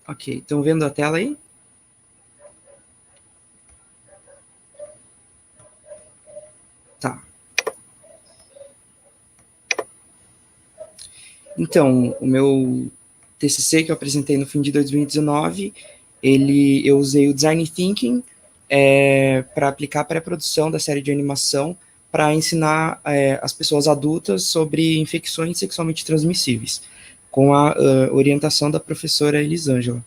Ok, estão vendo a tela aí? Tá. Então, o meu TCC que eu apresentei no fim de 2019, eu usei o Design Thinking para aplicar a pré-produção da série de animação para ensinar as pessoas adultas sobre infecções sexualmente transmissíveis, com a orientação da professora Elisângela.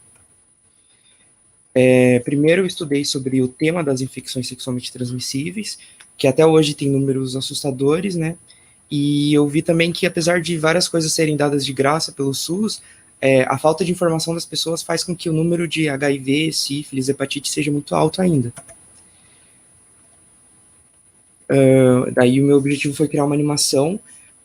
Primeiro eu estudei sobre o tema das infecções sexualmente transmissíveis, que até hoje tem números assustadores, né? E eu vi também que, apesar de várias coisas serem dadas de graça pelo SUS, a falta de informação das pessoas faz com que o número de HIV, sífilis, hepatite seja muito alto ainda. Daí o meu objetivo foi criar uma animação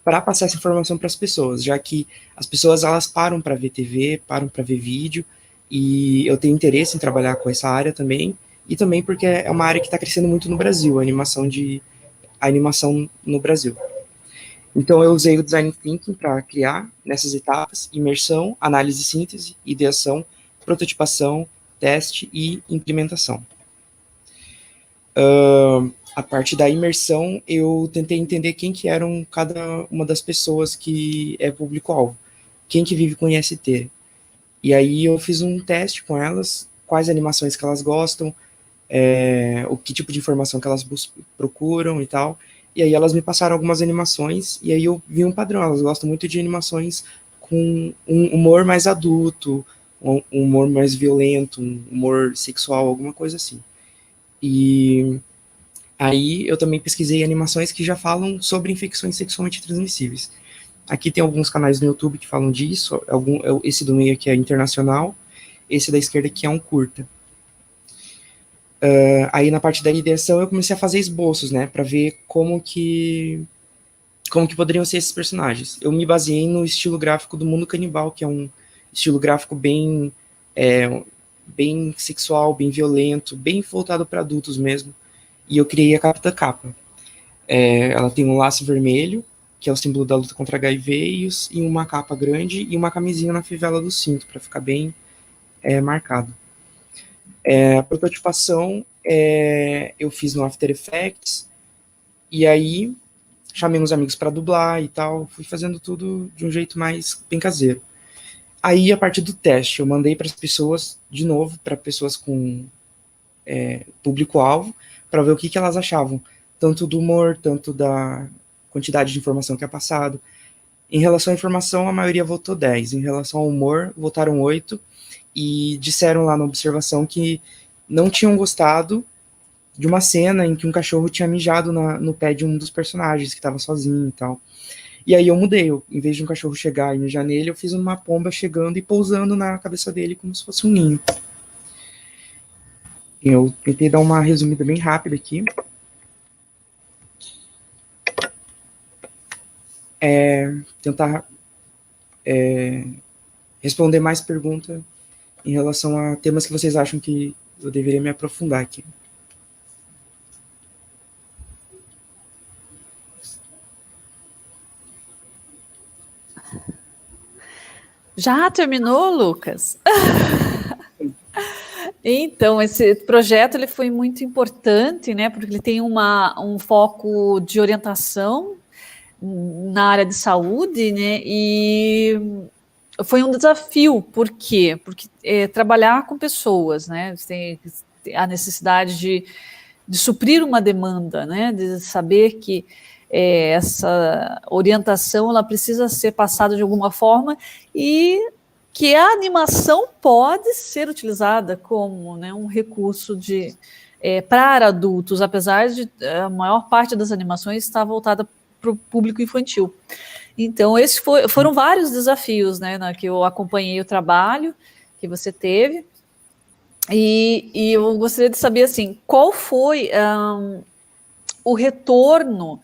para passar essa informação para as pessoas, já que as pessoas elas param para ver TV, param para ver vídeo, e eu tenho interesse em trabalhar com essa área também, e também porque é uma área que está crescendo muito no Brasil, a animação no Brasil. Então eu usei o Design Thinking para criar nessas etapas: imersão, análise e síntese, ideação, prototipação, teste e implementação. A parte da imersão, eu tentei entender quem que eram cada uma das pessoas que é público-alvo, quem que vive com IST. E aí eu fiz um teste com elas, quais animações que elas gostam, o que tipo de informação que elas procuram e tal. E aí elas me passaram algumas animações, e aí eu vi um padrão. Elas gostam muito de animações com um humor mais adulto, um humor mais violento, um humor sexual, alguma coisa assim. E aí eu também pesquisei animações que já falam sobre infecções sexualmente transmissíveis. Aqui tem alguns canais no YouTube que falam disso, esse do meio aqui é internacional, esse da esquerda aqui é um curta. Aí na parte da ideação eu comecei a fazer esboços, né, para ver como que poderiam ser esses personagens. Eu me baseei no estilo gráfico do Mundo Canibal, que é um estilo gráfico bem sexual, bem violento, bem voltado para adultos mesmo. E eu criei a capa da capa. Ela tem um laço vermelho, que é o símbolo da luta contra HIV, e uma capa grande e uma camisinha na fivela do cinto, para ficar bem marcado. A prototipação eu fiz no After Effects, e aí chamei uns amigos para dublar e tal, fui fazendo tudo de um jeito mais bem caseiro. Aí, a partir do teste, eu mandei para as pessoas, de novo, para pessoas com público-alvo, para ver o que elas achavam, tanto do humor, tanto da quantidade de informação que é passado. Em relação à informação, a maioria votou 10. Em relação ao humor, votaram 8, e disseram lá na observação que não tinham gostado de uma cena em que um cachorro tinha mijado no pé de um dos personagens, que estava sozinho e tal. E aí eu mudei, em vez de um cachorro chegar e mijar nele, eu fiz uma pomba chegando e pousando na cabeça dele como se fosse um ninho. Eu tentei dar uma resumida bem rápida aqui. Tentar responder mais perguntas em relação a temas que vocês acham que eu deveria me aprofundar aqui. Já terminou, Lucas? Então, esse projeto ele foi muito importante, né? Porque ele tem um foco de orientação na área de saúde, né? E foi um desafio, por quê? Porque trabalhar com pessoas, né? Você tem a necessidade de suprir uma demanda, né? De saber que essa orientação ela precisa ser passada de alguma forma e que a animação pode ser utilizada como, né, um recurso para adultos, apesar de a maior parte das animações estar voltada para o público infantil. Então, esses foram vários desafios, né, que eu acompanhei o trabalho que você teve. E eu gostaria de saber, assim, qual foi o retorno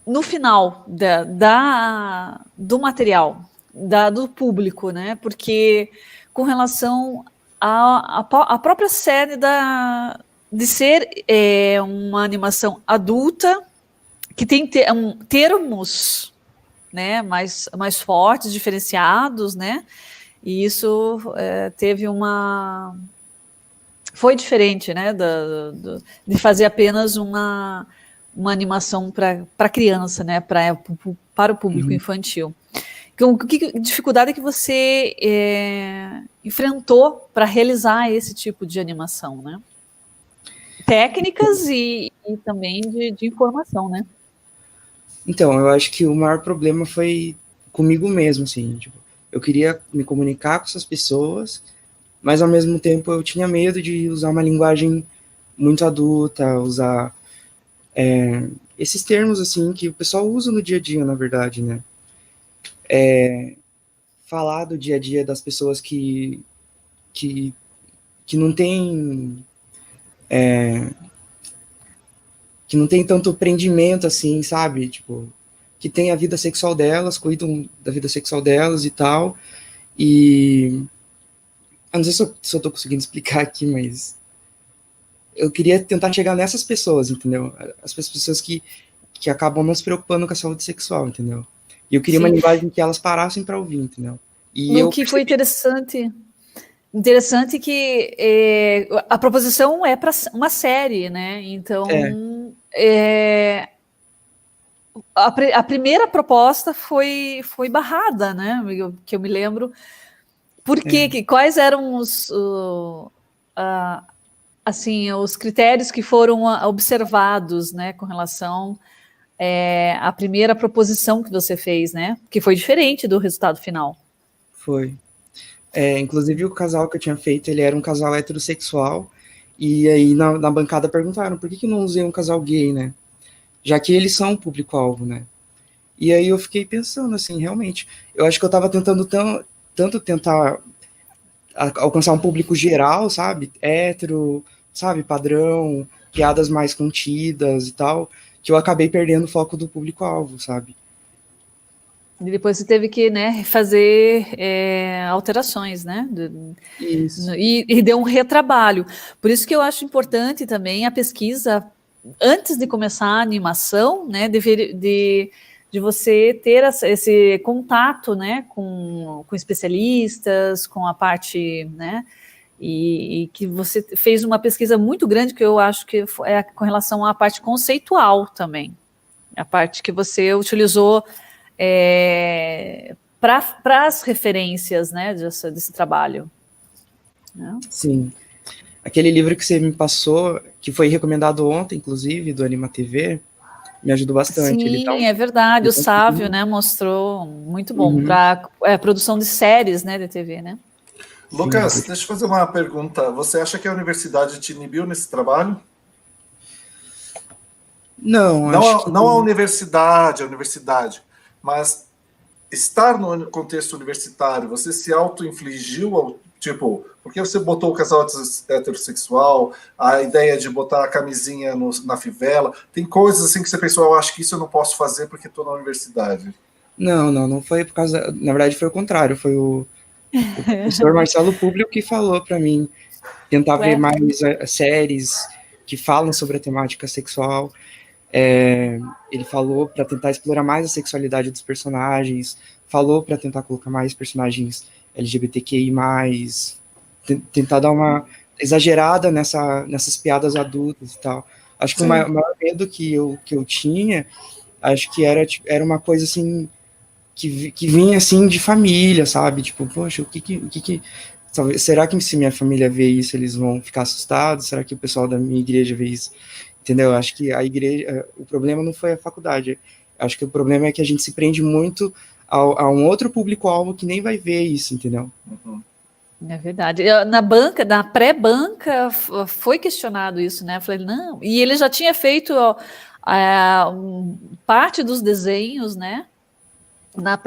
no final do material, do público, né? Porque com relação à própria série de ser uma animação adulta, que tem termos, né, mais fortes, diferenciados, né? E isso teve foi diferente, né, de fazer apenas uma animação para criança, né, para o público infantil. Então, que dificuldade que você enfrentou para realizar esse tipo de animação, né? Técnicas e também de informação, né? Então, eu acho que o maior problema foi comigo mesmo, assim, tipo, eu queria me comunicar com essas pessoas, mas ao mesmo tempo eu tinha medo de usar uma linguagem muito adulta, usar esses termos, assim, que o pessoal usa no dia a dia, na verdade, né? Falar do dia a dia das pessoas que não tem que não tem tanto prendimento, assim, sabe? Tipo, que tem a vida sexual delas, cuidam da vida sexual delas e tal. E eu não sei se eu tô conseguindo explicar aqui, mas eu queria tentar chegar nessas pessoas, entendeu? As pessoas que acabam não se preocupando com a saúde sexual, entendeu? E eu queria uma Sim. linguagem que elas parassem para ouvir, entendeu? E O eu que foi percebi... interessante que a proposição é para uma série, né? Então, a primeira proposta foi barrada, né? Que eu me lembro. Por quê? Quais eram assim, os critérios que foram observados, né, com relação à primeira proposição que você fez, né? Que foi diferente do resultado final. Foi. Inclusive o casal que eu tinha feito, ele era um casal heterossexual, e aí na bancada perguntaram por que não usei um casal gay, né? Já que eles são o público-alvo, né? E aí eu fiquei pensando, assim, realmente, eu acho que eu tava tentando tanto tentar alcançar um público geral, sabe? Hétero, sabe? Padrão, piadas mais contidas e tal, que eu acabei perdendo o foco do público-alvo, sabe? E depois você teve que, né, fazer alterações, né? Isso. E deu um retrabalho. Por isso que eu acho importante também a pesquisa antes de começar a animação, né? De você ter esse contato, né, com especialistas, com a parte, né? E que você fez uma pesquisa muito grande que eu acho que é com relação à parte conceitual também. A parte que você utilizou para as referências, né, desse trabalho. Né? Sim. Aquele livro que você me passou, que foi recomendado ontem, inclusive, do Anima TV, me ajudou bastante. Sim, é verdade. O Sávio, né, mostrou muito bom para produção de séries, né, de TV, né? Lucas, sim. Deixa eu fazer uma pergunta. Você acha que a universidade te inibiu nesse trabalho? Não, não a universidade, mas estar no contexto universitário, você se auto-infligiu, tipo, porque você botou o casal heterossexual, a ideia de botar a camisinha na fivela, tem coisas assim que você pensou, eu acho que isso eu não posso fazer porque estou na universidade. Não foi por causa, na verdade foi o contrário, foi o professor Marcelo Publio que falou para mim tentar ver mais séries que falam sobre a temática sexual. Ele falou para tentar explorar mais a sexualidade dos personagens, falou para tentar colocar mais personagens LGBTQI+, tentar dar uma exagerada nessas piadas adultas e tal. Acho que o maior medo que eu tinha, acho que era uma coisa assim, que vinha assim de família, sabe? Tipo, poxa, o que será que se minha família vê isso, eles vão ficar assustados? Será que o pessoal da minha igreja vê isso? Entendeu? Acho que a igreja, o problema não foi a faculdade. Acho que o problema é que a gente se prende muito a um outro público-alvo que nem vai ver isso, entendeu? É verdade. Na pré-banca, foi questionado isso, né? Eu falei, não. E ele já tinha feito parte dos desenhos, né? Na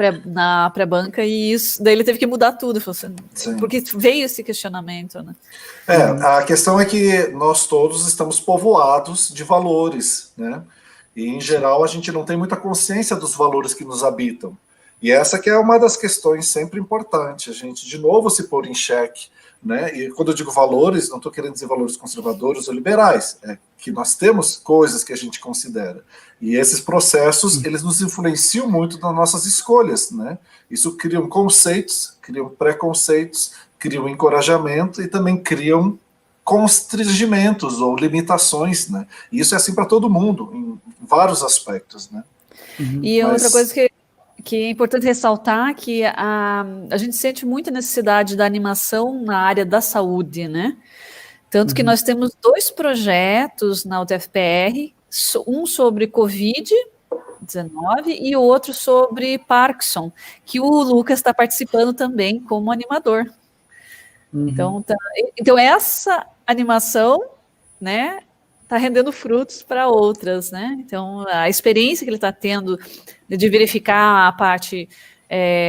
pré-banca, e isso, daí ele teve que mudar tudo, porque veio esse questionamento, né? A questão é que nós todos estamos povoados de valores, né? E, em geral, a gente não tem muita consciência dos valores que nos habitam. E essa que é uma das questões sempre importantes, a gente de novo se pôr em xeque, né? E quando eu digo valores, não estou querendo dizer valores conservadores ou liberais, é que nós temos coisas que a gente considera. E esses processos, eles nos influenciam muito nas nossas escolhas, né? Isso criam conceitos, criam preconceitos, criam encorajamento e também criam constrangimentos ou limitações, né? E isso é assim para todo mundo, em vários aspectos, né? E outra coisa que é importante ressaltar que a gente sente muita necessidade da animação na área da saúde, né? Tanto que nós temos 2 projetos na UTFPR, um sobre Covid-19 e o outro sobre Parkinson, que o Lucas está participando também como animador. Então essa animação, né, está rendendo frutos para outras, né? Então a experiência que ele está tendo de verificar a parte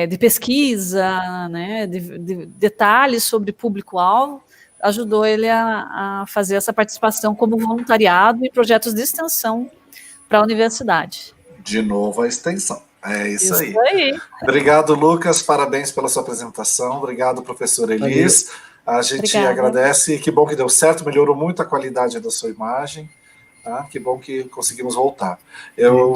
de pesquisa, né, de detalhes sobre público-alvo, ajudou ele a fazer essa participação como voluntariado em projetos de extensão para a universidade. De novo a extensão. É isso aí. Aí. Obrigado, Lucas. Parabéns pela sua apresentação. Obrigado, professor Elis. A gente agradece. Que bom que deu certo, melhorou muito a qualidade da sua imagem. Tá? Que bom que conseguimos voltar. Eu